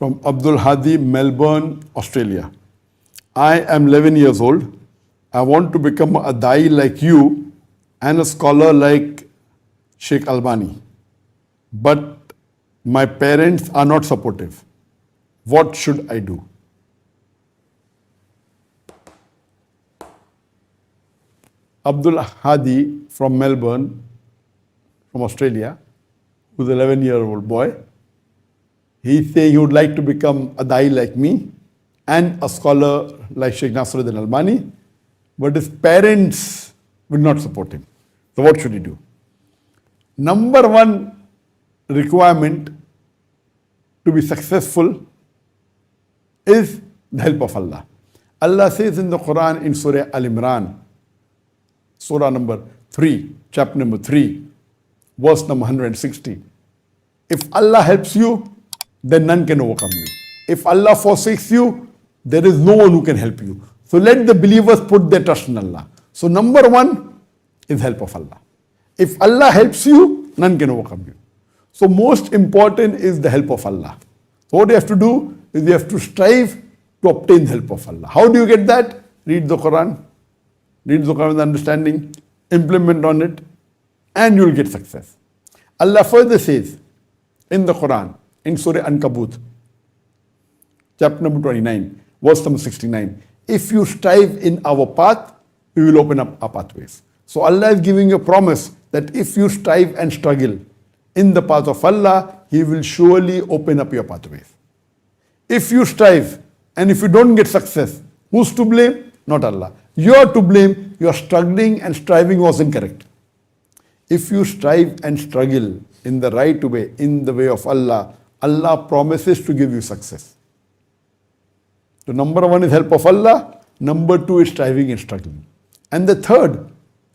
from Abdul Hadi, Melbourne, Australia. I am 11 years old. I want to become a dayee like you and a scholar like Sheikh Albani. But my parents are not supportive. What should I do? Abdul Hadi from Melbourne, from Australia, who's an 11-year-old boy. He's saying he would like to become a dayee like me and a scholar like Sheikh Nasruddin Albani, but his parents will not support him. So what should he do? Number one requirement to be successful is the help of Allah. Allah says in the Quran in Surah Al-Imran, Surah number 3, chapter number 3, verse number 160. If Allah helps you, then none can overcome you. If Allah forsakes you, there is no one who can help you. So let the believers put their trust in Allah. So number one is help of Allah. If Allah helps you, none can overcome you. So most important is the help of Allah. So what you have to do is you have to strive to obtain the help of Allah. How do you get that? Read the Quran. Read the Quran with understanding, implement on it, and you will get success. Allah further says in the Quran, in Surah Ankabut, chapter number 29, verse number 69, if you strive in our path, we will open up our pathways. So Allah is giving you a promise that if you strive and struggle in the path of Allah, He will surely open up your pathways. If you strive and if you don't get success, who's to blame? Not Allah. You are to blame. Your struggling and striving wasn't correct. If you strive and struggle in the right way, in the way of Allah, Allah promises to give you success. So number one is help of Allah. Number two is striving and struggling. And the third,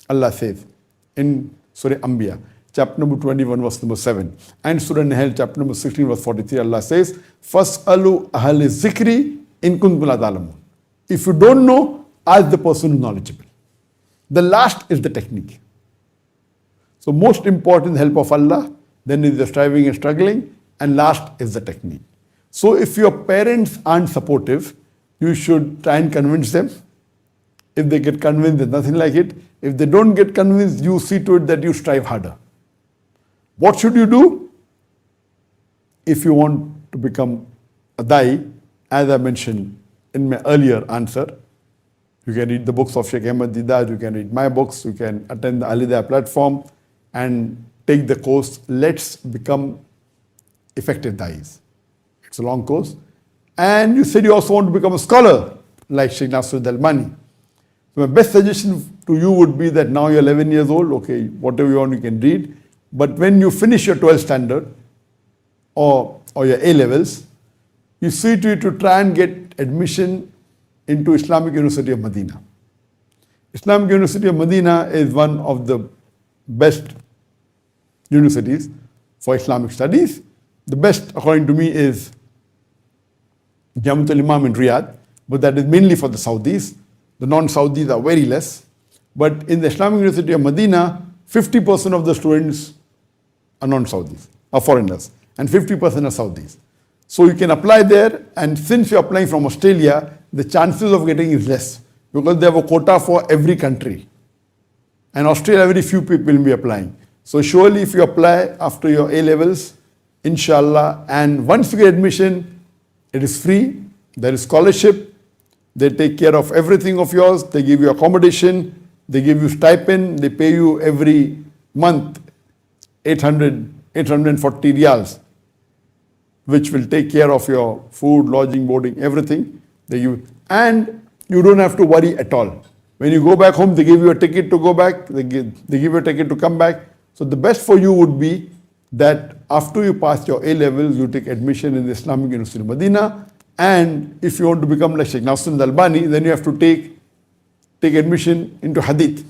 Allah says in Surah Anbiya, chapter number 21, verse number 7, and Surah Nahl, chapter number 16, verse 43, Allah says, Fas'alu ahli zikri in kuntum la ta'lamun. If you don't know, ask the person who is knowledgeable. The last is the technique. So most important is help of Allah, then is the striving and struggling, and last is the technique. So if your parents aren't supportive, you should try and convince them. If they get convinced, there's nothing like it. If they don't get convinced, you see to it that you strive harder. What should you do? If you want to become a dayee, as I mentioned in my earlier answer, you can read the books of Sheikh Ahmed Didat, you can read my books, you can attend the Alidaya platform and take the course, Let's Become Effective Dayees. It's a long course. And you said you also want to become a scholar like Sheikh Nasruddin Albani. So my best suggestion to you would be that now you're 11 years old, okay, whatever you want you can read. But when you finish your 12th standard or your A-levels, you see to it to try and get admission into Islamic University of Medina. Islamic University of Medina is one of the best universities for Islamic studies. The best, according to me, is Jamiatul Imam in Riyadh, but that is mainly for the Saudis. The non-Saudis are very less. But in the Islamic University of Medina, 50% of the students are non-Saudis, are foreigners, and 50% are Saudis. So you can apply there, and since you're applying from Australia, the chances of getting is less because they have a quota for every country. And Australia, very few people will be applying. So surely if you apply after your A-levels, inshallah, and once you get admission, it is free, there is scholarship, they take care of everything of yours, they give you accommodation, they give you stipend, they pay you every month 840 riyals, which will take care of your food, lodging, boarding, everything. They give, and you don't have to worry at all. When you go back home, they give you a ticket to go back, they give you a ticket to come back. So the best for you would be that after you pass your A-levels, you take admission in the Islamic University of Medina, and if you want to become like Sheikh Nasruddin Albani, then you have to take admission into Hadith.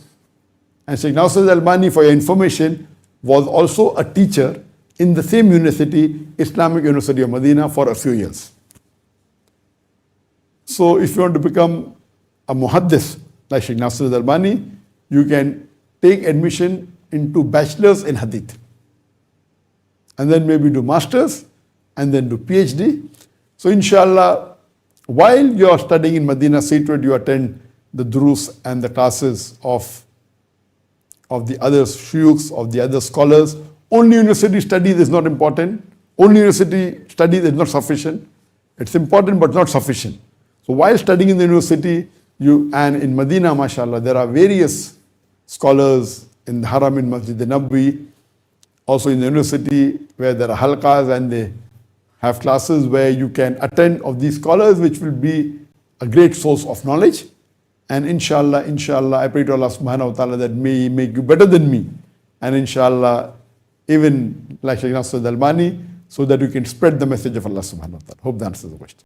And Sheikh Nasruddin Albani, for your information, was also a teacher in the same university, Islamic University of Medina, for a few years. So if you want to become a muhaddis like Sheikh Nasruddin Albani, you can take admission into bachelor's in Hadith, and then maybe do master's, and then do PhD. So inshallah, while you are studying in Medina, see to it you attend the durus and the classes of the other shuyukhs, of the other scholars. Only university studies is not important. Only university studies is not sufficient. It's important but not sufficient. So while studying in the university, and in Medina, mashallah, there are various scholars in the Haram, in Masjid Nabwi, also in the university where there are halqas and they have classes where you can attend of these scholars, which will be a great source of knowledge. And inshallah, I pray to Allah subhanahu wa ta'ala that may He make you better than me. And inshallah, even like Shaykh Nasr al-Albani, so that you can spread the message of Allah subhanahu wa ta'ala. Hope that answers the question.